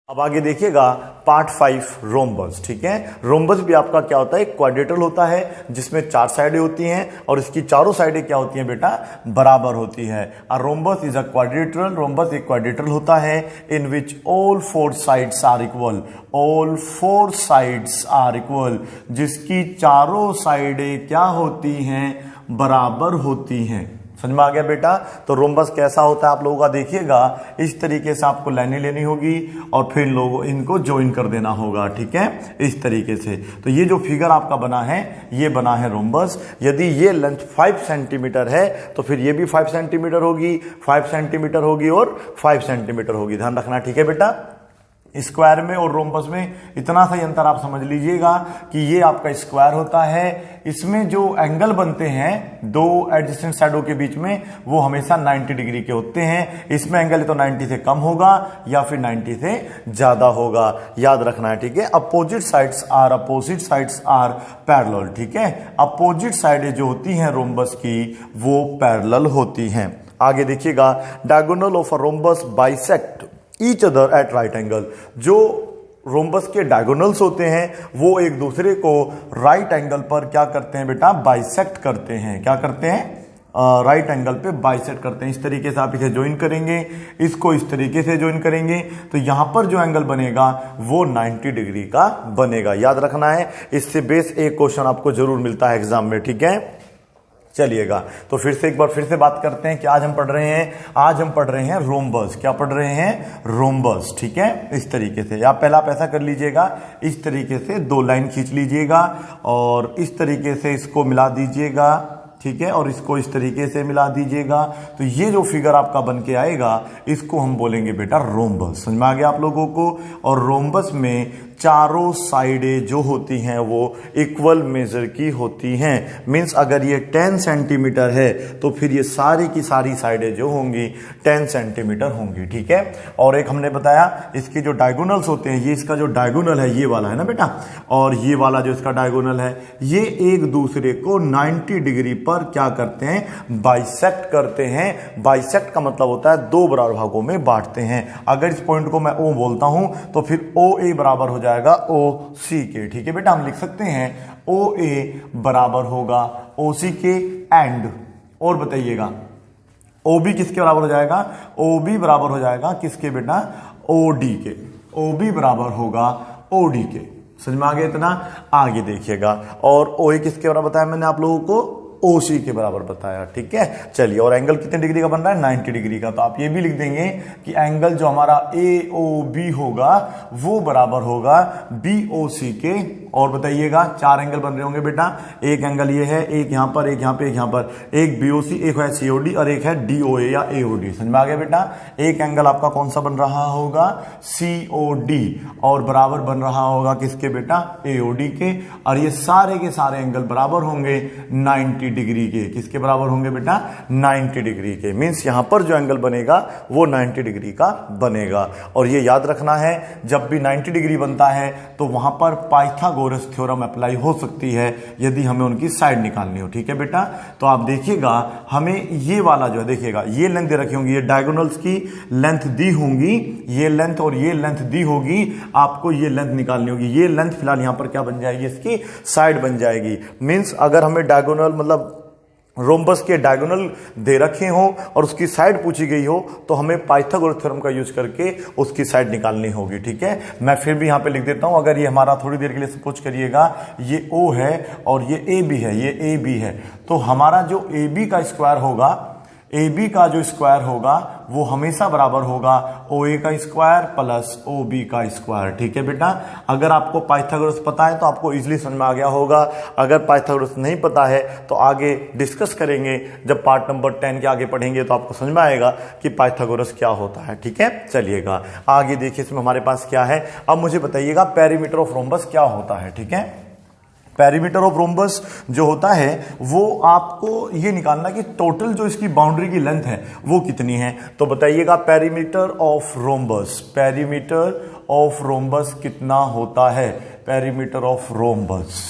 अब आगे देखिएगा पार्ट 5 रोम्बस। ठीक है, रोम्बस भी आपका क्या होता है, एक क्वाड्रेटल होता है जिसमें 4 साइडें होती हैं और इसकी चारों साइडें क्या होती हैं बेटा, बराबर होती है। A rhombus is a quadrilateral, rhombus एक क्वाड्रेटल होता है in which all 4 sides are equal, all 4 sides are equal, जिसकी चारों साइडें क्या होती हैं, बराबर होती हैं। समझ में आ गया बेटा। तो रोम्बस कैसा होता है आप लोगों का देखिएगा, इस तरीके से आपको लाइनें लेनी होगी और फिर लोगों इनको ज्वाइन कर देना होगा। ठीक है, इस तरीके से। तो ये जो फिगर आपका बना है ये बना है रोम्बस। यदि ये लेंथ 5 सेंटीमीटर है तो फिर ये भी 5 सेंटीमीटर होगी, 5 सेंटीमीटर होगी और 5 सेंटीमीटर होगी। ध्यान रखना, ठीक है बेटा। स्क्वायर में और रोम्बस में इतना सा अंतर आप समझ लीजिएगा कि ये आपका स्क्वायर होता है, इसमें जो एंगल बनते हैं दो एडजेसेंट साइडों के बीच में वो हमेशा 90 डिग्री के होते हैं। इसमें एंगल तो 90 से कम होगा या फिर 90 से ज्यादा होगा, याद रखना है। ठीक है, अपोजिट साइड्स आर पैरेलल। ठीक है, अपोजिट साइडें जो होती हैं रोम्बस की वो पैरेलल होती हैं। आगे देखिएगा, diagonal of a rhombus bisect each other at right angle. जो रोम्बस के डायगोनल्स होते हैं वो एक दूसरे को राइट एंगल पर क्या करते हैं बेटा, बाइसेक्ट करते हैं। क्या करते हैं, राइट एंगल पे बाइसेक्ट करते हैं। इस तरीके से आप इसे ज्वाइन करेंगे, इसको इस तरीके से ज्वाइन करेंगे तो यहां पर जो एंगल बनेगा वो 90 डिग्री का बनेगा, याद रखना है। इससे बेस एक क्वेश्चन आपको जरूर मिलता है एग्जाम में। ठीक है, चलिएगा तो फिर से एक बार फिर से बात करते हैं कि आज हम पढ़ रहे हैं रोम्बस। क्या पढ़ रहे हैं, रोम्बस। ठीक है, इस तरीके से आप पहला आप ऐसा कर लीजिएगा, इस तरीके से 2 लाइन खींच लीजिएगा और इस तरीके से इसको मिला दीजिएगा। ठीक है, और इसको इस तरीके से मिला दीजिएगा तो ये जो फिगर आपका बन के आएगा इसको हम बोलेंगे बेटा रोम्बस। समझ में आ गया आप लोगों को। और रोम्बस में चारों साइडें जो होती हैं वो इक्वल मेजर की होती हैं। मींस अगर ये 10 सेंटीमीटर है तो फिर ये सारी की सारी साइडें जो होंगी 10 सेंटीमीटर होंगी। ठीक है, और एक हमने बताया इसके जो डायगोनल्स होते हैं, ये इसका जो डायगोनल है ये वाला है ना बेटा, और ये वाला जो इसका डायगोनल है ये एक दूसरे को 90 डिग्री पर क्या करते हैं, बाइसेक्ट करते हैं। बाइसेक्ट का मतलब होता है 2 बराबर भागों में बांटते हैं। अगर इस पॉइंट को मैं O बोलता हूं तो फिर OA बराबर हो जाएगा OC के। ठीक है बेटा, हम लिख सकते हैं OA बराबर होगा OC के एंड, और बताइएगा OB किसके बराबर हो जाएगा, OB बराबर हो जाएगा किसके बेटा, OD के। OB बराबर होगा OD के। समझ में आ गया इतना। आगे देखिएगा, और OA किसके बराबर बताया मैंने आप लोगों को, OC के बराबर बताया। ठीक है, चलिए, और एंगल कितने डिग्री का बन रहा है, 90 डिग्री का। तो आप ये भी लिख देंगे कि एंगल जो हमारा AOB होगा वो बराबर होगा BOC के। और बताइएगा 4 एंगल बन रहे होंगे बेटा, एक एंगल ये है, एक यहां पर, एक यहां पे, एक यहां पर, एक BOC, एक है COD और एक है DOA या AOD। समझ में आ गया बेटा। एक एंगल आपका कौन सा बन रहा होगा, COD, और बराबर बन रहा होगा किसके बेटा, AOD के। और ये सारे के सारे एंगल बराबर होंगे 90 डिग्री के। किसके बराबर होंगे बेटा, 90 डिग्री के। मींस यहां पर जो एंगल बनेगा वो 90 डिग्री का बनेगा। और ये याद रखना है, जब भी 90 डिग्री बनता है तो वहां पर पाइथागोरस थ्योरम अप्लाई हो सकती है यदि हमें उनकी साइड निकालनी हो। ठीक है बेटा, तो आप देखिएगा हमें ये वाला जो है, देखिएगा ये लेंथ दे रखी होंगी, ये डायगोनल्स की लेंथ दी होंगी, ये लेंथ और ये लेंथ दी होगी, आपको ये लेंथ निकालनी होगी। ये लेंथ फिलहाल यहां पर क्या बन जाएगी, इसकी साइड बन जाएगी। मींस अगर हमें डायगोनल मतलब रोम्बस के डायगोनल दे रखे हो और उसकी साइड पूछी गई हो तो हमें पाइथागोरस थ्योरम का यूज करके उसकी साइड निकालनी होगी। ठीक है, मैं फिर भी यहां पे लिख देता हूं। अगर ये हमारा थोड़ी देर के लिए सपोज करिएगा ये O है और ये AB है, ये AB है, तो हमारा जो AB का स्क्वायर होगा, AB का जो स्क्वायर होगा वो हमेशा बराबर होगा OA का स्क्वायर प्लस OB का स्क्वायर। ठीक है बेटा, अगर आपको पाइथागोरस पता है तो आपको इजीली समझ में आ गया होगा। अगर पाइथागोरस नहीं पता है तो आगे डिस्कस करेंगे, जब पार्ट नंबर 10 के आगे पढ़ेंगे तो आपको समझ में आएगा कि पाइथागोरस क्या होता है। ठीक है, चलिएगा आगे देखिए, इसमें हमारे पास क्या है। अब मुझे बताइएगा पेरीमीटर ऑफ रोम्बस क्या होता है। ठीक है, पेरीमीटर ऑफ रोम्बस जो होता है वो आपको ये निकालना कि टोटल जो इसकी बाउंड्री की लेंथ है वो कितनी है। तो बताइएगा perimeter of rhombus, perimeter of rhombus कितना होता है, पेरीमीटर ऑफ रोम्बस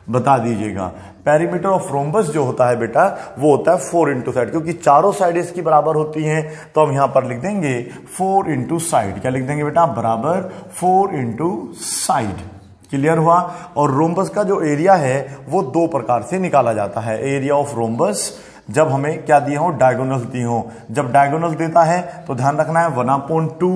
बता दीजिएगा। पेरीमीटर ऑफ रोम्बस जो होता है बेटा वो होता है 4 इंटू साइड, क्योंकि चारों साइड इसकी बराबर होती हैं तो हम यहां पर लिख देंगे 4 इंटू साइड। क्या लिख देंगे बेटा? बराबर 4 इंटू साइड। क्लियर हुआ? और रोम्बस का जो एरिया है वो दो प्रकार से निकाला जाता है। एरिया ऑफ रोम्बस जब हमें क्या दिए हो? डायगोनल्स दिए हो। जब डायगोनल देता है तो ध्यान रखना है 1/2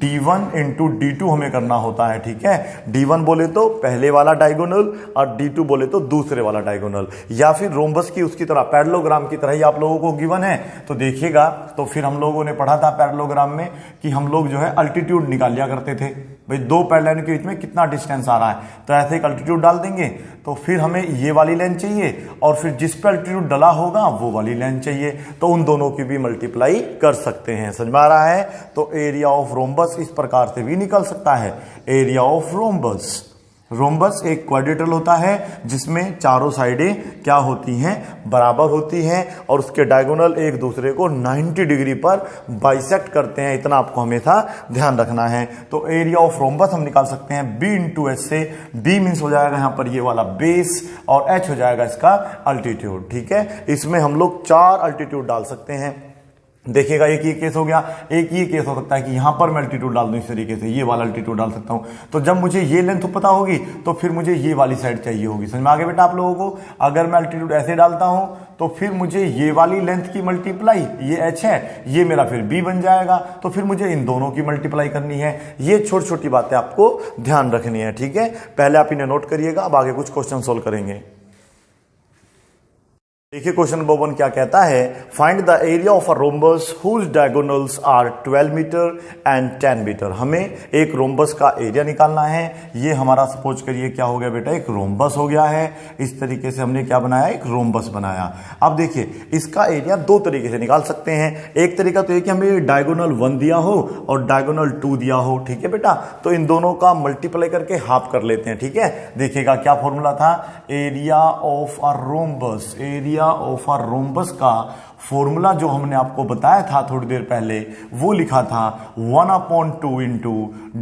d1 इंटू d2 हमें करना होता है। ठीक है, d1 बोले तो पहले वाला डायगोनल और d2 बोले तो दूसरे वाला डायगोनल, या फिर रोम्बस की उसकी तरह पैरेललोग्राम की तरह ही आप लोगों को गिवन है। तो देखिएगा, तो फिर हम लोगों ने पढ़ा था पैरेललोग्राम में कि हम लोग जो है अल्टीट्यूड निकाल लिया करते थे। भाई दो पैरेलल के बीच में कितना डिस्टेंस आ रहा है, तो ऐसे एक अल्टीट्यूड डाल देंगे, तो फिर हमें ये वाली लाइन चाहिए और फिर जिस पे अल्टीट्यूड डला होगा वो वाली लाइन चाहिए, तो उन दोनों की भी मल्टीप्लाई कर सकते हैं। समझ में आ रहा है? तो एरिया ऑफ रोम्बस इस प्रकार से भी निकल सकता है। एरिया ऑफ रोम्बस, रोम्बस एक क्वाड्रिलेटरल होता है जिसमें चारों साइडें क्या होती हैं? बराबर होती हैं और उसके डायगोनल एक दूसरे को 90 डिग्री पर बाइसेक्ट करते हैं। इतना आपको हमेशा ध्यान रखना है। तो एरिया ऑफ रोम्बस हम निकाल सकते हैं b इंटू एच से। b मीन्स हो जाएगा यहां पर ये वाला बेस और h हो जाएगा इसका अल्टीट्यूड। ठीक है, इसमें हम लोग 4 अल्टीट्यूड डाल सकते हैं। देखिएगा, एक ये केस हो गया, एक ये केस हो सकता है कि यहां पर मैं अल्टीट्यूड डाल दूं इस तरीके से, ये वाला अल्टीट्यूड डाल सकता हूं। तो जब मुझे ये लेंथ पता होगी तो फिर मुझे ये वाली साइड चाहिए होगी। समझ में आ गया बेटा आप लोगों को? अगर मैं अल्टीट्यूड ऐसे डालता हूं तो फिर मुझे ये वाली लेंथ की मल्टीप्लाई, ये h है, ये मेरा फिर b बन जाएगा, तो फिर मुझे इन दोनों की मल्टीप्लाई करनी है। ये छोटी छोटी बातें आपको ध्यान रखनी है। ठीक है, पहले आप इन्हें नोट करिएगा, अब आगे कुछ क्वेश्चन सोल्व करेंगे। देखिए क्वेश्चन नंबर 1 क्या कहता है? Find the area of a rhombus whose diagonals are 12 metre and 10 metre. हमें एक रोम्बस का एरिया निकालना है। ये हमारा सपोज करिए क्या हो गया बेटा? एक रोम्बस हो गया है। इस तरीके से हमने क्या बनाया? एक रोम्बस बनाया। अब देखिए, इसका एरिया दो तरीके से निकाल सकते हैं। एक तरीका तो ये कि हमें डायगोनल 1 दिया हो और डायगोनल 2 दिया हो। ठीक है बेटा, तो इन दोनों का मल्टीप्लाई करके हाफ कर लेते हैं। ठीक है, देखिएगा क्या फॉर्मूला था? Area of a rhombus, area of a rhombus का फॉर्मूला जो हमने आपको बताया था थोड़ी देर पहले, वो लिखा था 1/2 इंटू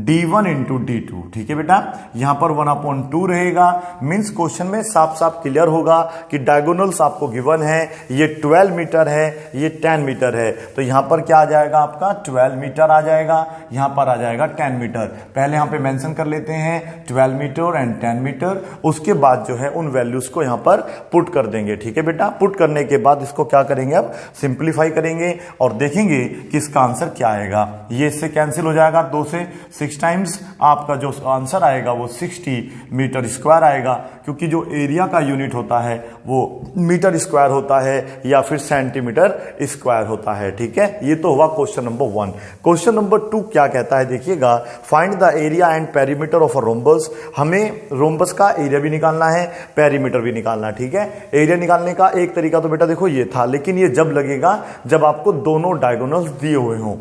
d1 इंटू d2। ठीक है बेटा, यहां पर 1/2 रहेगा। मींस क्वेश्चन में साफ साफ क्लियर होगा कि डायगोनल्स आपको गिवन है, ये 12 मीटर है, ये 10 मीटर है, तो यहां पर क्या आ जाएगा? आपका 12 मीटर आ जाएगा, यहां पर आ जाएगा 10 मीटर। पहले यहां पे मेंशन कर लेते हैं 12 मीटर एंड 10 मीटर, उसके बाद जो है उन वैल्यूज को यहां पर पुट कर देंगे। ठीक है बेटा, पुट करने के बाद इसको क्या करेंगे? अब सिंप्लीफाई करेंगे और देखेंगे कि इसका आंसर क्या आएगा। ये इससे कैंसिल हो जाएगा, 2 से 6 टाइम्स आपका जो आंसर आएगा वो 60 मीटर स्क्वायर आएगा, क्योंकि जो एरिया का यूनिट होता है वो मीटर स्क्वायर होता है या फिर सेंटीमीटर स्क्वायर होता है। ठीक है, ये तो हुआ क्वेश्चन नंबर 1। क्वेश्चन नंबर 2 क्या कहता है? देखिएगा, find the area and perimeter of a rhombus. हमें रोम्बस का एरिया भी निकालना है, पेरीमीटर भी निकालना है। ठीक है, एरिया निकालने का एक तरीका तो बेटा देखो ये था, लेकिन ये जब लगेगा जब आपको दोनों डायगोनल्स दिए हुए हों।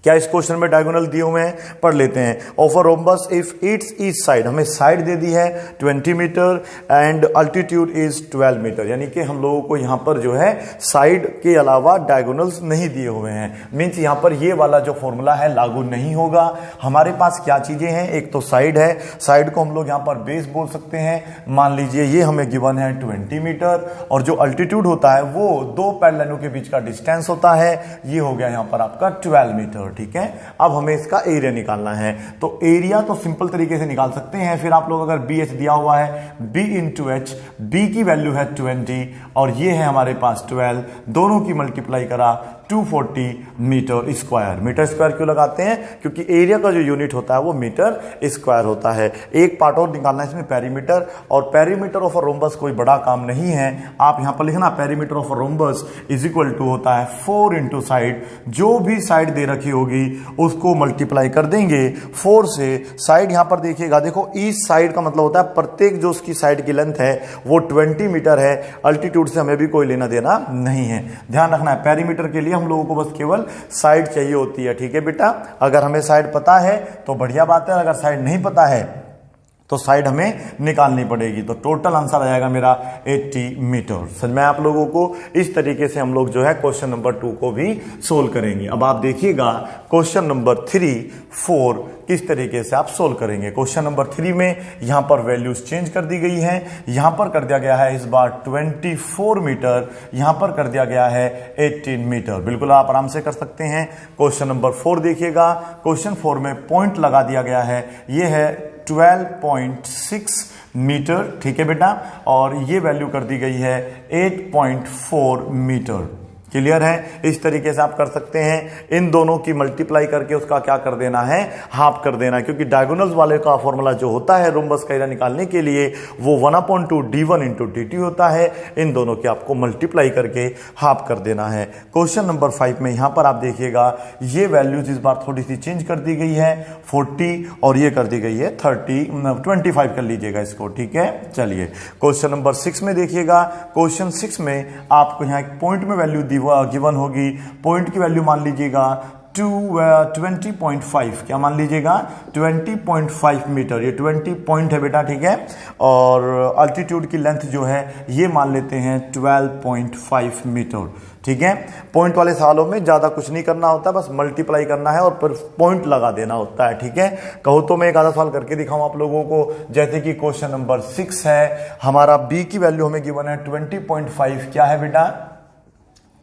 क्या इस क्वेश्चन में डायगोनल दिए हुए हैं? पढ़ लेते हैं। Of a rhombus if it's each side, हमें साइड दे दी है 20 metre and altitude is 12 metre, यानी कि हम लोगों को यहां पर जो है साइड के अलावा डायगोनल्स नहीं दिए हुए हैं। मींस यहां पर ये वाला जो फॉर्मूला है लागू नहीं होगा। हमारे पास क्या चीजें हैं? एक तो साइड है, साइड को हम लोग यहां पर बेस बोल सकते हैं। मान लीजिए ये हमें गिवन है 20 मीटर और जो अल्टीट्यूड होता है वो दो पैरेललों के बीच का डिस्टेंस होता है, ये हो गया यहां पर आपका 12 मीटर। ठीक है, अब हमें इसका एरिया निकालना है। तो एरिया तो सिंपल तरीके से निकाल सकते हैं। फिर आप लोग अगर BH दिया हुआ है, B इंटू एच, B की वैल्यू है 20 और ये है हमारे पास 12, दोनों की मल्टीप्लाई करा 240 मीटर स्क्वायर। मीटर स्क्वायर क्यों लगाते हैं? क्योंकि एरिया का जो यूनिट होता है वो मीटर स्क्वायर होता है। एक पार्ट और निकालना है इसमें, पेरीमीटर, और पेरीमीटर ऑफ अ रोम्बस कोई बड़ा काम नहीं है। आप यहां पर लिखना perimeter of a rhombus is equal to होता है 4 इंटू साइड, जो भी साइड दे रखी होगी उसको मल्टीप्लाई कर देंगे 4 से। साइड यहां पर देखिएगा, देखो ईच साइड का मतलब होता है प्रत्येक जो उसकी साइड की लेंथ है वो 20 मीटर है। अल्टीट्यूड से हमें भी कोई लेना देना नहीं है। ध्यान रखना है, पेरीमीटर के लिए हम लोगों को बस केवल साइड चाहिए होती है। ठीक है बेटा, अगर हमें साइड पता है तो बढ़िया बात है, अगर साइड नहीं पता है तो साइड हमें निकालनी पड़ेगी। तो टोटल आंसर आ जाएगा मेरा 80 मीटर। समझ में आप लोगों को? इस तरीके से हम लोग जो है क्वेश्चन नंबर 2 को भी सोल्व करेंगे। अब आप देखिएगा क्वेश्चन नंबर 3, 4 किस तरीके से आप सोल्व करेंगे। क्वेश्चन नंबर 3 में यहां पर वैल्यूज चेंज कर दी गई हैं। यहां पर कर दिया गया है इस बार 24 मीटर, यहां पर कर दिया गया है 18 मीटर। बिल्कुल आप आराम से कर सकते हैं। क्वेश्चन नंबर 4 देखिएगा। क्वेश्चन 4 में पॉइंट लगा दिया गया है, ये है 12.6 मीटर, ठीक है बेटा, और ये वैल्यू कर दी गई है 8.4 मीटर। क्लियर है। इस तरीके से आप कर सकते हैं। इन दोनों की मल्टीप्लाई करके उसका क्या कर देना है, हाफ कर देना, क्योंकि डायगोनल्स वाले का फॉर्मूला जो होता है रोम्बस का एरिया निकालने के लिए वो 1/2 d1 इंटू dt होता है। इन दोनों की आपको मल्टीप्लाई करके हाफ कर देना है। क्वेश्चन नंबर 5 में यहां पर आप देखिएगा ये वैल्यूज इस बार थोड़ी सी चेंज कर दी गई है, 40 और ये कर दी गई है 25 कर लीजिएगा इसको, ठीक है। चलिए क्वेश्चन नंबर 6 में देखिएगा। क्वेश्चन 6 में आपको यहां एक पॉइंट में वैल्यू गिवन होगी। पॉइंट की वैल्यू मान लीजिएगा 20.5, क्या मान लीजिएगा 20.5 मीटर। ये 20 पॉइंट है बेटा, ठीक है। और अल्टीट्यूड की लेंथ जो है ये मान लेते हैं 12.5 मीटर, ठीक है। पॉइंट वाले सवालों में ज्यादा कुछ नहीं करना होता, बस मल्टीप्लाई करना है और पर पॉइंट लगा देना होता है, ठीक है। कहूं तो मैं एक आधा सवाल करके दिखाऊं आप लोगों को, जैसे कि क्वेश्चन नंबर 6 है, हमारा बी की वैल्यू हमें गिवन है 20.5, क्या है बेटा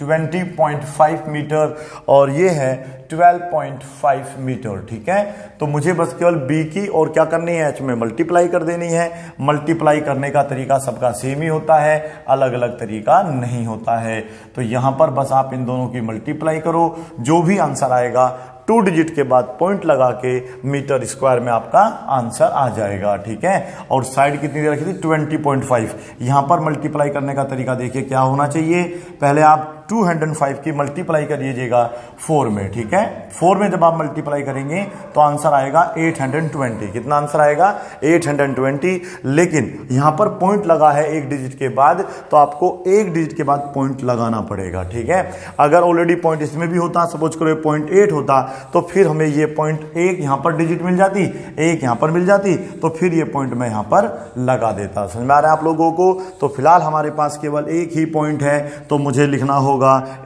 20.5 मीटर, और ये है 12.5 मीटर, ठीक है। तो मुझे बस केवल बी की और क्या करनी है, एच में मल्टीप्लाई कर देनी है। मल्टीप्लाई करने का तरीका सबका सेम ही होता है, अलग अलग तरीका नहीं होता है। तो यहां पर बस आप इन दोनों की मल्टीप्लाई करो, जो भी आंसर आएगा 2 डिजिट के बाद पॉइंट लगा के मीटर स्क्वायर में आपका आंसर आ जाएगा, ठीक है। और साइड कितनी दे रखी थी 20.5। यहां पर मल्टीप्लाई करने का तरीका देखिए क्या होना चाहिए, पहले आप 205 की मल्टीप्लाई करिएगा 4 में, ठीक है। 4 में जब आप मल्टीप्लाई करेंगे तो आंसर आएगा 820। कितना आंसर आएगा 820। लेकिन यहां पर पॉइंट लगा है एक डिजिट के बाद, तो आपको एक डिजिट के बाद पॉइंट लगाना पड़ेगा, ठीक है। अगर ऑलरेडी पॉइंट इसमें भी होता, सपोज करो 0.8 होता, तो फिर हमें ये पॉइंट एक यहां पर डिजिट मिल जाती, एक यहां पर मिल जाती, तो फिर ये पॉइंट मैं यहां पर लगा देता। समझ में आ रहा है आप लोगों को। तो फिलहाल हमारे पास केवल एक ही पॉइंट है, तो मुझे लिखना होगा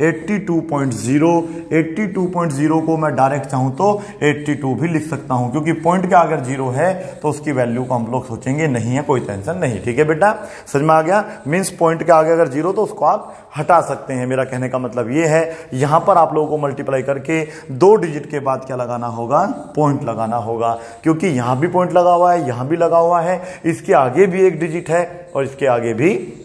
82.0। 82.0 को मैं डायरेक्ट चाहूं तो 82 भी लिख सकता हूं, क्योंकि पॉइंट के अगर 0 है तो उसकी वैल्यू को हम लोग सोचेंगे नहीं है, कोई टेंशन नहीं, ठीक है बेटा। समझ में आ गया। मींस पॉइंट के आगे अगर 0 तो उसको आप हटा सकते हैं। मेरा कहने का मतलब ये है, यहां पर आप लोगों को मल्टीप्लाई करके 2 डिजिट के बाद क्या लगाना होगा, पॉइंट लगाना होगा, क्योंकि यहां भी पॉइंट लगा हुआ है, यहां भी लगा हुआ है, इसके आगे भी एक डिजिट है और इसके आगे भी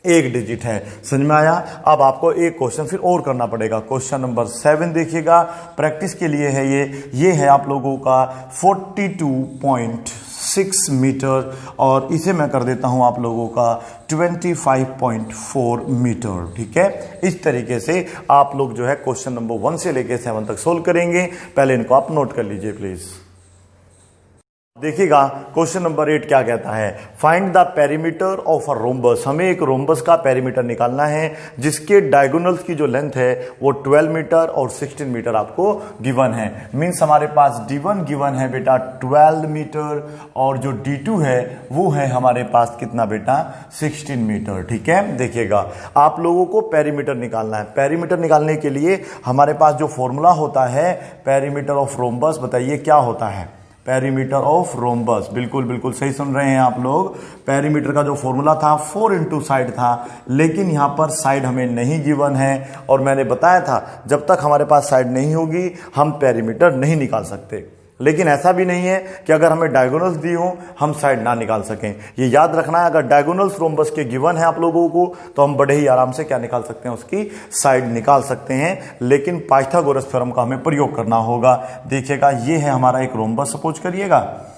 एक डिजिट है। समझ में आया। अब आपको एक क्वेश्चन फिर और करना पड़ेगा। क्वेश्चन नंबर 7 देखिएगा, प्रैक्टिस के लिए है ये है आप लोगों का 42.6 मीटर, और इसे मैं कर देता हूं आप लोगों का 25.4 मीटर, ठीक है। इस तरीके से आप लोग जो है क्वेश्चन नंबर 1 से लेकर 7 तक सोल्व करेंगे। पहले इनको आप नोट कर लीजिए प्लीज। देखिएगा क्वेश्चन नंबर 8 क्या कहता है, find the perimeter of a rhombus. हमें एक रोम्बस का पेरीमीटर निकालना है जिसके डायगोनल्स की जो लेंथ है वो 12 मीटर और 16 मीटर आपको गिवन है। मींस हमारे पास d1 गिवन है बेटा 12 मीटर, और जो d2 है वो है हमारे पास कितना बेटा 16 मीटर, ठीक है। देखिएगा आप लोगों को पेरीमीटर निकालना है। पेरीमीटर निकालने के लिए हमारे पास जो फॉर्मूला होता है पेरीमीटर ऑफ रोम्बस, बताइए क्या होता है पेरीमीटर ऑफ रोम्बस। बिल्कुल बिल्कुल सही सुन रहे हैं आप लोग। पेरीमीटर का जो फॉर्मूला था 4 इंटू साइड था, लेकिन यहां पर साइड हमें नहीं गिवन है, और मैंने बताया था जब तक हमारे पास साइड नहीं होगी हम पेरीमीटर नहीं निकाल सकते। लेकिन ऐसा भी नहीं है कि अगर हमें डायगोनल्स दी हो हम साइड ना निकाल सकें। ये याद रखना है, अगर डायगोनल्स रोम्बस के गिवन है आप लोगों को तो हम बड़े ही आराम से क्या निकाल सकते हैं, उसकी साइड निकाल सकते हैं। लेकिन पाइथागोरस थ्योरम का हमें प्रयोग करना होगा। देखिएगा ये है हमारा एक रोम्बस, सपोज करिएगा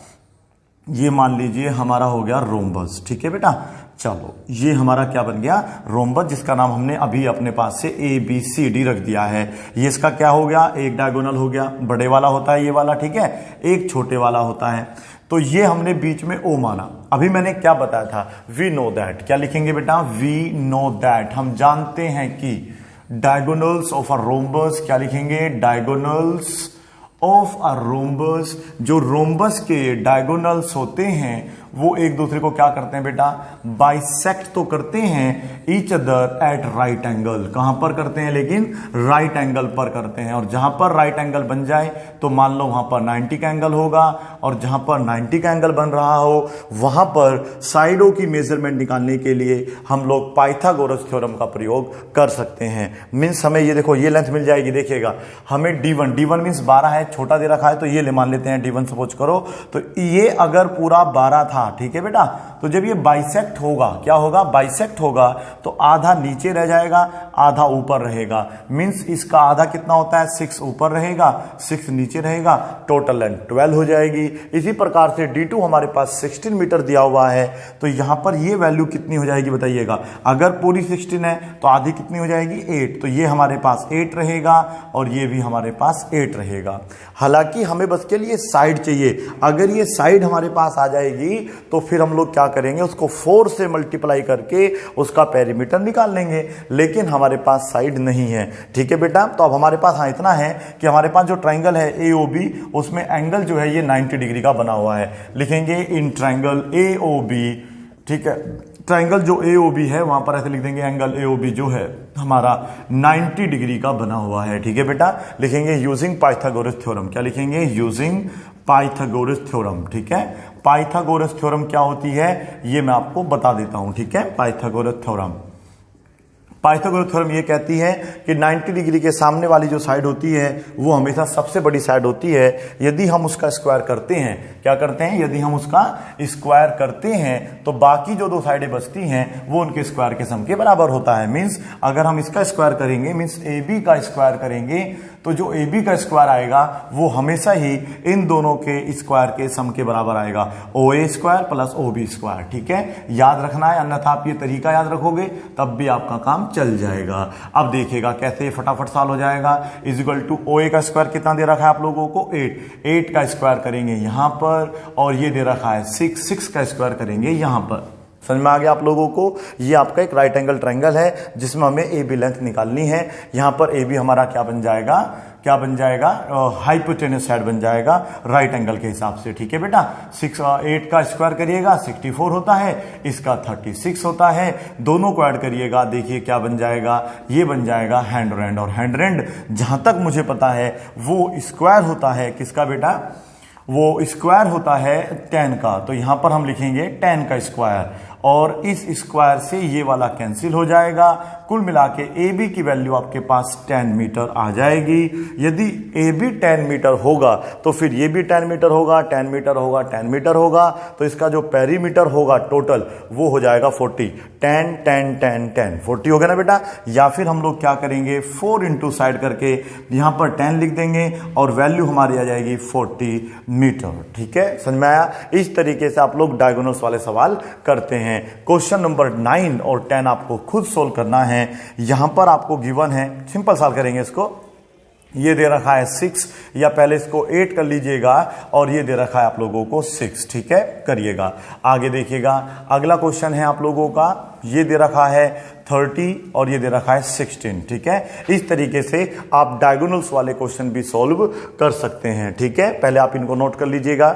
ये मान लीजिए हमारा हो गया रोम्बस, ठीक है बेटा। चलो ये हमारा क्या बन गया रोम्बस, जिसका नाम हमने अभी अपने पास से ABCD रख दिया है। ये इसका क्या हो गया, एक डायगोनल हो गया, बड़े वाला होता है ये वाला, ठीक है, एक छोटे वाला होता है। तो ये हमने बीच में O माना। अभी मैंने क्या बताया था, वी नो दैट, क्या लिखेंगे बेटा, वी नो दैट, हम जानते हैं कि डायगोनल्स ऑफ अ रोम्बस, क्या लिखेंगे, डायगोनल्स ऑफ अ रोम्बस, जो रोम्बस के डायगोनल्स होते हैं वो एक दूसरे को क्या करते हैं बेटा, बाइसेक्ट तो करते हैं each other at right angle. कहां पर करते हैं, लेकिन राइट एंगल पर करते हैं। और जहां पर राइट एंगल बन जाए तो मान लो वहां पर 90 का एंगल होगा, और जहां पर 90 का एंगल बन रहा हो वहां पर साइडों की मेजरमेंट निकालने के लिए हम लोग पाइथागोरस थ्योरम का प्रयोग कर सकते हैं। मींस हमें ये देखो ये लेंथ मिल जाएगी, देखिएगा हमें D1 मींस 12 है, छोटा दे रखा है तो ये ले मान लेते हैं D1 सपोज करो। तो ये अगर पूरा 12 था, ठीक है बेटा, तो जब ये बाइसेक्ट होगा, क्या होगा, बाइसेक्ट होगा, तो आधा नीचे रह जाएगा, आधा ऊपर रहेगा। मींस इसका आधा कितना होता है, 6 ऊपर रहेगा, 6 नीचे रहेगा, टोटल लेंथ 12 हो जाएगी। इसी प्रकार से D2 हमारे पास 16 मीटर दिया हुआ है, तो यहां पर ये वैल्यू कितनी हो जाएगी बताइएगा। अगर पूरी 16 है तो आधी कितनी हो जाएगी, 8। तो ये हमारे पास 8 रहेगा और ये भी हमारे पास 8 रहेगा। हालांकि हमें बस के लिए साइड चाहिए। अगर ये साइड हमारे पास आ जाएगी तो फिर हम लोग क्या करेंगे, उसको 4 से मल्टीप्लाई करके उसका पेरीमीटर निकाल लेंगे, लेकिन हमारे पास साइड नहीं है। ठीक है बेटा, तो अब हमारे पास हाँ इतना है कि हमारे पास जो ट्राइंगल है AOB, उसमें एंगल जो है ये 90 डिग्री का बना हुआ है। लिखेंगे इन ट्राइंगल AOB, ठीक है, ट्राइंगल जो AOB है वहां पर ऐसे लिख देंगे एंगल AOB जो है हमारा 90 डिग्री का बना हुआ है। ठीक है बेटा, लिखेंगे यूजिंग पाइथागोरस थ्योरम। क्या लिखेंगे, यूजिंग पाइथागोरस थ्योरम। ठीक है, पाइथागोरस थ्योरम क्या होती है ये मैं आपको बता देता हूं। ठीक है, पाइथागोरस थ्योरम, पाइथागोरस थ्योरम ये कहती है कि 90 डिग्री के सामने वाली जो साइड होती है वो हमेशा सबसे बड़ी साइड होती है। यदि हम उसका स्क्वायर करते हैं, क्या करते हैं, यदि हम उसका स्क्वायर करते हैं तो बाकी जो दो साइडें बचती हैं वो उनके स्क्वायर के सम के बराबर होता है। मींस अगर हम इसका स्क्वायर करेंगे, मींस AB का स्क्वायर करेंगे, तो जो AB का स्क्वायर आएगा वो हमेशा ही इन दोनों के स्क्वायर के सम के बराबर आएगा, OA square plus OB square. ठीक है, याद रखना है, अन्यथा आप ये तरीका याद रखोगे तब भी आपका काम चल जाएगा। अब देखिएगा कैसे फटाफट सॉल्व हो जाएगा। इज इक्वल टू OA का स्क्वायर कितना दे रखा है आप लोगों को, 8 का स्क्वायर करेंगे यहां पर, और ये दे रखा है 6 का स्क्वायर करेंगे यहां पर। समझ में आ गया आप लोगों को। ये आपका एक राइट एंगल ट्रायंगल है जिसमें हमें AB लेंथ निकालनी है। यहां पर AB हमारा क्या बन जाएगा, क्या बन जाएगा, हाइपोटेनस साइड बन जाएगा राइट एंगल के हिसाब से। ठीक है बेटा, 8 का स्क्वायर करिएगा 64 होता है, इसका 36 होता है, दोनों को ऐड करिएगा, देखिए क्या बन जाएगा, ये बन जाएगा हैंड रेंड। और हैंड रेंड जहां तक मुझे पता है वो स्क्वायर होता है किसका बेटा, वो स्क्वायर होता है tan का। तो यहां पर हम लिखेंगे tan का स्क्वायर, और इस स्क्वायर से ये वाला कैंसिल हो जाएगा। कुल मिला के AB की वैल्यू आपके पास 10 मीटर आ जाएगी। यदि AB 10 मीटर होगा तो फिर ये भी 10 मीटर होगा, 10 मीटर होगा, 10 मीटर होगा, तो इसका जो पेरीमीटर होगा टोटल वो हो जाएगा 40। 10 10 10 10 40 हो गया ना बेटा। या फिर हम लोग क्या करेंगे, 4 इंटू साइड करके यहां पर 10 लिख देंगे और वैल्यू हमारी आ जाएगी 40 मीटर। ठीक है, समझ में आया। इस तरीके से आप लोग डायगोनल्स वाले सवाल करते हैं। क्वेश्चन नंबर 9 और 10 आपको खुद सोल्व करना है। यहां पर आपको गिवन है, सिंपल सॉल्व करेंगे इसको। ये दे रखा है 6, या पहले इसको 8 कर लीजिएगा, और ये दे रखा है आप लोगों को 6। ठीक है, करिएगा। आगे देखिएगा, अगला क्वेश्चन है आप लोगों का, ये दे रखा है 30 और ये दे रखा है 16। ठीक है, इस तरीके से आप डायगोनल्स वाले क्वेश्चन भी सॉल्व कर सकते हैं। ठीक है, पहले आप इनको नोट कर लीजिएगा।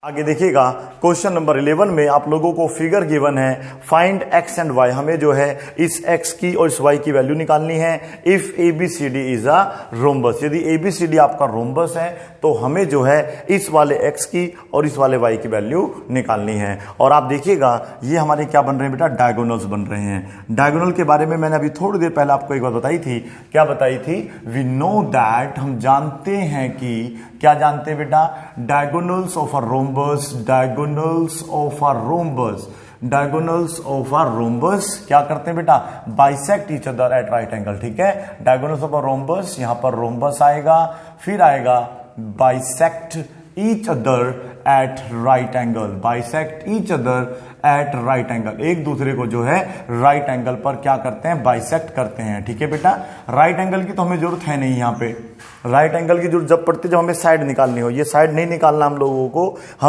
आगे देखिएगा, क्वेश्चन नंबर 11 में आप लोगों को फिगर गिवन है, फाइंड x एंड y। हमें जो है इस x की और इस y की वैल्यू निकालनी है। If ABCD is a rhombus, यदि ABCD आपका रोम्बस है तो हमें जो है इस वाले x की और इस वाले y की वैल्यू निकालनी है। और आप देखिएगा ये हमारे क्या बन रहे हैं बेटा, डायगोनल्स बन रहे हैं। डायगोनल के बारे में मैंने अभी थोड़ी देर पहले आपको एक बात बताई थी। क्या बताई थी, वी नो दैट, हम जानते हैं कि, क्या जानते हैं बेटा, diagonals of a rhombus, diagonals of a rhombus, diagonals of a rhombus क्या करते हैं बेटा, bisect each other at right angle. ठीक है, डायगोनल्स ऑफ अ रोम्बस, यहां पर रोम्बस आएगा, फिर आएगा bisect each other at right angle, bisect each other at right angle, एक दूसरे को जो है राइट एंगल पर क्या करते हैं, बाइसेक्ट करते हैं। ठीक है बेटा, राइट एंगल की तो हमें जरूरत है नहीं, यहाँ पे राइट एंगल की जरूरत जब पड़ती है जब हमें साइड निकालनी हो, ये साइड नहीं निकालना हम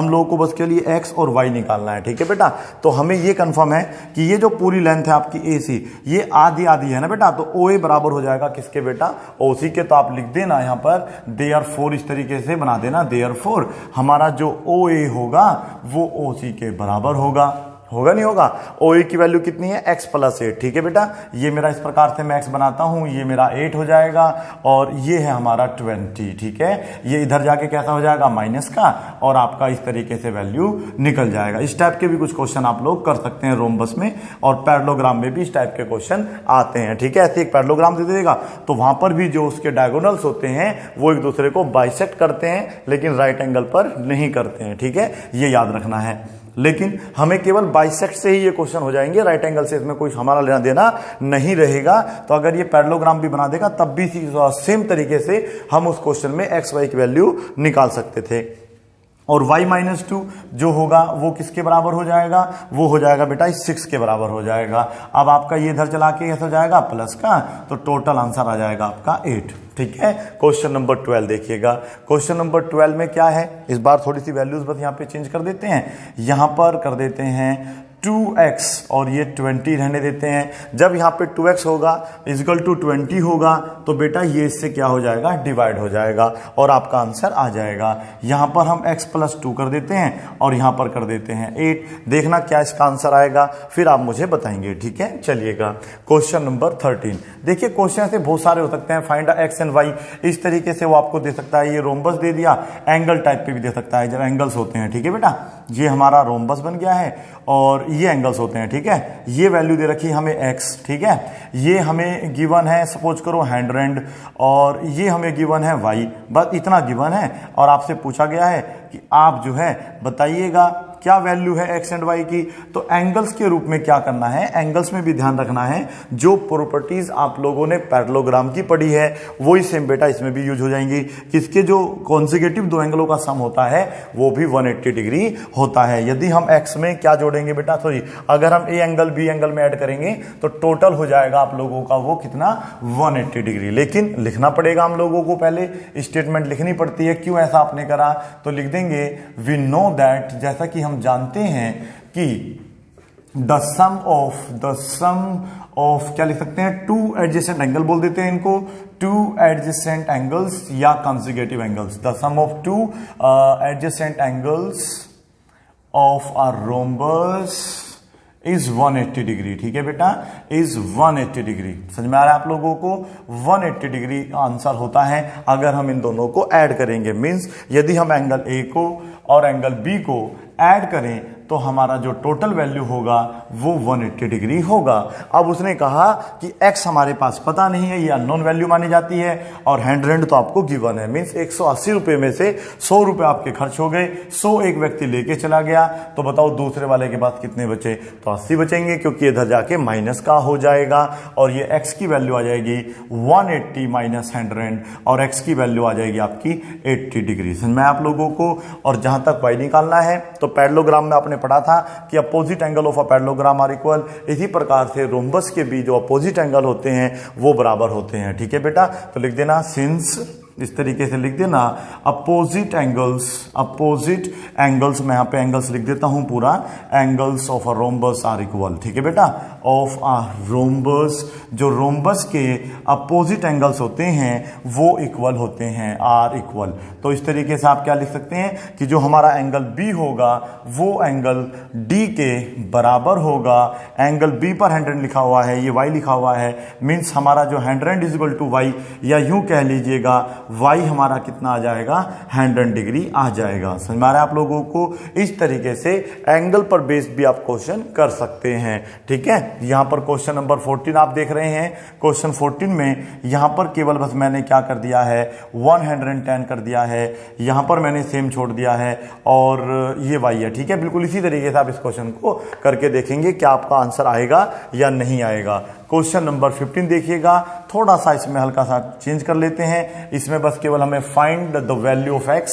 लोगों को बस के लिए एक्स और वाई निकालना है। ठीक है बेटा, तो हमें ये कंफर्म है कि ये जो पूरी लेंथ है आपकी AC, ये आधी आधी है ना बेटा, तो OA बराबर हो जाएगा किसके बेटा, OC के। तो आप लिख देना यहाँ पर देयरफॉर, इस तरीके से बना देना, देयरफॉर हमारा जो OA होगा वो OC के बराबर होगा नहीं होगा। OA की वैल्यू कितनी है, x प्लस 8। ठीक है बेटा, ये मेरा इस प्रकार से मैं x बनाता हूं, ये मेरा 8 हो जाएगा और ये है हमारा 20। ठीक है, ये इधर जाके कैसा हो जाएगा, माइनस का, और आपका इस तरीके से वैल्यू निकल जाएगा। इस टाइप के भी कुछ क्वेश्चन आप लोग कर सकते हैं रोम्बस में, और पैरेललोग्राम में भी इस टाइप के क्वेश्चन आते हैं। ठीक है, ऐसे एक पैरेललोग्राम दे देगा तो वहां पर भी जो उसके डायगोनल्स होते हैं वो एक दूसरे को बाइसेक्ट करते हैं, लेकिन राइट एंगल पर नहीं करते हैं। ठीक है, ये याद रखना है। लेकिन हमें केवल बाइसेक्ट से ही ये क्वेश्चन हो जाएंगे, राइट एंगल से इसमें कोई हमारा लेना देना नहीं रहेगा। तो अगर ये पैरेललोग्राम भी बना देगा तब भी सेम तरीके से हम उस क्वेश्चन में एक्स वाई की वैल्यू निकाल सकते थे। और y-2 जो होगा वो किसके बराबर हो जाएगा, वो हो जाएगा बेटा 6 के बराबर हो जाएगा। अब आपका ये इधर चला के कैसे हो जाएगा, प्लस का, तो टोटल आंसर आ जाएगा आपका 8। ठीक है, क्वेश्चन नंबर 12 देखिएगा। क्वेश्चन नंबर 12 में क्या है, इस बार थोड़ी सी वैल्यूज बस यहाँ पे चेंज कर देते हैं, यहां पर कर देते हैं 2x और ये 20 रहने देते हैं। जब यहाँ पे 2x होगा इक्वल टू 20 होगा तो बेटा ये इससे क्या हो जाएगा, डिवाइड हो जाएगा और आपका आंसर आ जाएगा। यहाँ पर हम x प्लस 2 कर देते हैं और यहाँ पर कर देते हैं 8। देखना क्या इसका आंसर आएगा, फिर आप मुझे बताएंगे। ठीक है, चलिएगा क्वेश्चन नंबर 13 देखिए। क्वेश्चन से बहुत सारे हो सकते हैं, फाइंड x एंड y, इस तरीके से वो आपको दे सकता है। ये रोम्बस दे दिया, एंगल टाइप पे भी दे सकता है जब एंगल्स होते हैं। ठीक है बेटा, ये हमारा रोम्बस बन गया है और ये एंगल्स होते हैं। ठीक है, ये वैल्यू दे रखी है हमें x। ठीक है, ये हमें गिवन है सपोज करो 100 और ये हमें गिवन है y, बस इतना गिवन है। और आपसे पूछा गया है कि आप जो है बताइएगा क्या वैल्यू है x एंड y की। तो एंगल्स के रूप में क्या करना है, एंगल्स में भी ध्यान रखना है, जो प्रॉपर्टीज आप लोगों ने पैरेललोग्राम की पढ़ी है वही सेम बेटा इसमें भी यूज हो जाएंगी। किसके, जो कॉन्जिक्यूटिव दो एंगलों का सम होता है वो भी 180 डिग्री होता है। यदि हम x में क्या जोड़ेंगे बेटा, सॉरी, अगर हम a एंगल b एंगल में ऐड करेंगे तो टोटल हो जाएगा आप लोगों का वो कितना, 180 डिग्री। लेकिन लिखना पड़ेगा हम लोगों को, पहले स्टेटमेंट लिखनी पड़ती है। क्यों ऐसा आपने करा, तो लिख देंगे वी नो दैट, जैसा कि हम जानते हैं कि द सम ऑफ क्या लिख सकते हैं, टू एडजेसेंट एंगल बोल देते हैं इनको, टू एडजेसेंट एंगल्स या consecutive angles, the sum of two adjacent angles of a rhombus is 180 degree. ठीक है बेटा, इज 180 डिग्री। समझ में आ रहा है आप लोगों को, 180 डिग्री आंसर होता है अगर हम इन दोनों को ऐड करेंगे। मींस यदि हम एंगल ए को और एंगल बी को ऐड करें तो हमारा जो टोटल वैल्यू होगा वो 180 डिग्री होगा। अब उसने कहा कि x हमारे पास पता नहीं है, ये अननोन वैल्यू मानी जाती है, और 100 तो आपको गिवन है। मींस 180 रुपए में से 100 रुपए आपके खर्च हो गए, 100 एक व्यक्ति लेके चला गया, तो बताओ दूसरे वाले के पास कितने बचे, तो 80 बचेंगे, क्योंकि इधर जाके माइनस का हो जाएगा और ये x की वैल्यू आ जाएगी 180 माइनस 100 और x की वैल्यू आ जाएगी आपकी 80 डिग्री। समझ में आप लोगों को। और जहां तक y निकालना है तो पैरेललोग्राम में आपने पढ़ा था कि opposite angle of a parallelogram are equal. इसी प्रकार से रोम्बस के भी जो अपोजिट एंगल होते हैं वो बराबर होते हैं। ठीक है बेटा, तो लिख देना सिंस, इस तरीके से लिख देना अपोजिट एंगल्स, मैं यहां पे एंगल्स लिख देता हूं पूरा, angles of a rhombus are equal. ठीक है बेटा, ऑफ अ रोम्बस, जो रोम्बस के अपोजिट एंगल्स होते हैं वो इक्वल होते हैं, आर इक्वल। तो इस तरीके से आप क्या लिख सकते हैं कि जो हमारा एंगल बी होगा वो एंगल डी के बराबर होगा। एंगल बी पर 100 लिखा हुआ है, ये y लिखा हुआ है, मींस हमारा जो 100 इज इक्वल टू y, या यूं कह लीजिएगा y हमारा कितना आ जाएगा, 100 डिग्री आ जाएगा। समझ में आ रहा है आप लोगों को। इस तरीके से एंगल पर बेस्ड भी आप क्वेश्चन कर सकते हैं। ठीक है, यहां पर क्वेश्चन नंबर 14 आप देख रहे हैं। क्वेश्चन 14 में यहां पर केवल बस मैंने क्या कर दिया है, 110 कर दिया है, यहां पर मैंने सेम छोड़ दिया है और ये y है। ठीक है, बिल्कुल इसी तरीके से आप इस क्वेश्चन को करके देखेंगे क्या आपका आंसर आएगा या नहीं आएगा। क्वेश्चन नंबर 15 देखिएगा, थोड़ा सा इसमें हल्का सा चेंज कर लेते हैं। इसमें बस केवल हमें find the value of x,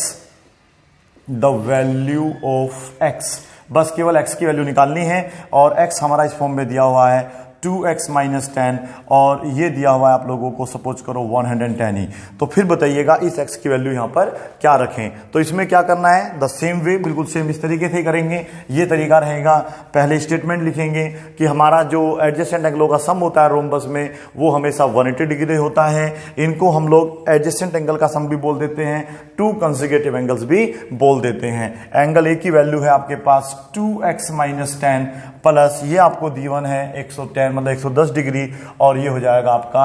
the value of x बस केवल x की वैल्यू निकालनी है और x हमारा इस फॉर्म में दिया हुआ है 2x माइनस 10 और ये दिया हुआ है आप लोगों को सपोज करो 110 ही। तो फिर बताइएगा इस x की वैल्यू यहाँ पर क्या रखें। तो इसमें क्या करना है, द सेम वे, बिल्कुल सेम इस तरीके से करेंगे। ये तरीका रहेगा, पहले स्टेटमेंट लिखेंगे कि हमारा जो एडजेसेंट एंगलों का सम होता है रोम्बस में वो हमेशा 180 डिग्री होता है। इनको हम लोग एडजेसेंट एंगल का सम भी बोल देते हैं, 2 कंसेक्यूटिव एंगल्स भी बोल देते हैं। एंगल ए की वैल्यू है आपके पास 2x माइनस 10 प्लस ये आपको दी1 है 110 मतलब 110 डिग्री और ये हो जाएगा आपका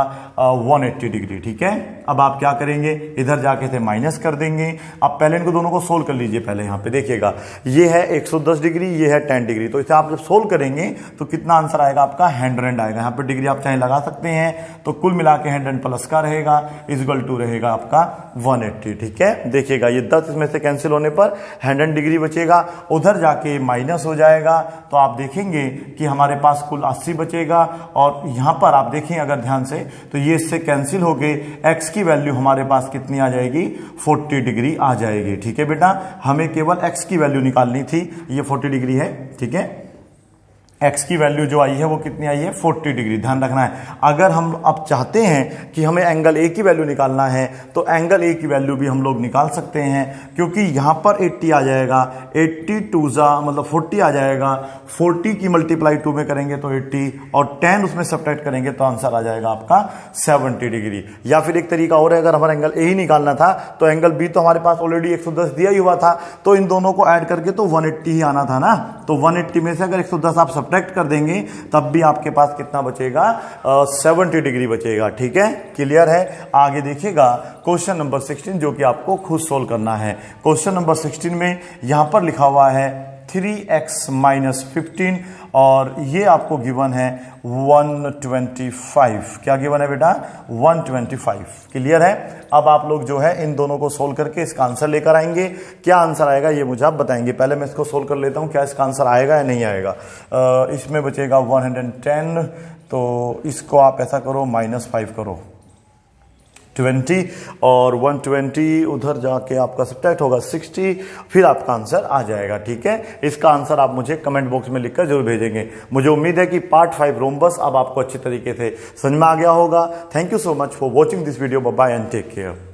180 डिग्री। ठीक है, अब आप क्या करेंगे, इधर जाके थे माइनस कर देंगे। अब पहले इनको दोनों को सोल्व कर लीजिए। पहले यहाँ पे देखिएगा ये है 110 डिग्री, ये है 10 डिग्री, तो इसे आप जब सोल्व करेंगे तो कितना आंसर आएगा आपका 100 आएगा। यहाँ पे डिग्री आप चाहे लगा सकते हैं, तो कुल मिला के 100 प्लस का रहेगा इक्वल टू रहेगा आपका 180। ठीक है, देखिएगा ये 10 इसमें से कैंसिल होने पर 100 डिग्री बचेगा, उधर जाके माइनस हो जाएगा तो आप देखेंगे कि हमारे पास कुल 80 बचेगा। और यहां पर आप देखें अगर ध्यान से तो ये इससे कैंसिल हो गए, x की वैल्यू हमारे पास कितनी आ जाएगी 40 डिग्री आ जाएगी। ठीक है बेटा, हमें केवल x की वैल्यू निकालनी थी, ये 40 डिग्री है। ठीक है, x की वैल्यू जो आई है वो कितनी आई है 40 डिग्री, ध्यान रखना है। अगर हम अब चाहते हैं कि हमें एंगल ए की वैल्यू निकालना है तो एंगल ए की वैल्यू भी हम लोग निकाल सकते हैं, क्योंकि यहां पर 80 आ जाएगा, 80 टू जा मतलब 40 आ जाएगा, 40 की मल्टीप्लाई 2 में करेंगे तो 80 और 10 उसमें सब्ट्रैक्ट करेंगे तो आंसर आ जाएगा आपका 70 डिग्री। या फिर एक तरीका और है, अगर हमारा एंगल ए ही निकालना था तो एंगल बी तो हमारे पास ऑलरेडी 110 दिया ही हुआ था, तो इन दोनों को ऐड करके तो 180 ही आना था ना, तो 180 में से अगर 110 आप कर देंगे तब भी आपके पास कितना बचेगा 70 डिग्री बचेगा। ठीक है, क्लियर है। आगे देखिएगा क्वेश्चन नंबर 16 जो कि आपको खुद सोल्व करना है। क्वेश्चन नंबर 16 में यहां पर लिखा हुआ है 3x माइनस 15 और ये आपको गिवन है 125। क्या गिवन है बेटा 125। क्लियर है। अब आप लोग जो है इन दोनों को सोल्व करके इसका आंसर लेकर आएंगे। क्या आंसर आएगा ये मुझे आप बताएंगे। पहले मैं इसको सोल्व कर लेता हूं, क्या इसका आंसर आएगा या नहीं आएगा। इसमें बचेगा 110, तो इसको आप ऐसा करो -5 करो 20 और 120 उधर जाके आपका सब्ट्रैक्ट होगा 60, फिर आपका आंसर आ जाएगा। ठीक है, इसका आंसर आप मुझे कमेंट बॉक्स में लिखकर जरूर भेजेंगे। मुझे उम्मीद है कि पार्ट 5 रोम्बस अब आपको अच्छी तरीके से समझ में आ गया होगा। Thank you so much for watching this video. Bye bye and take care.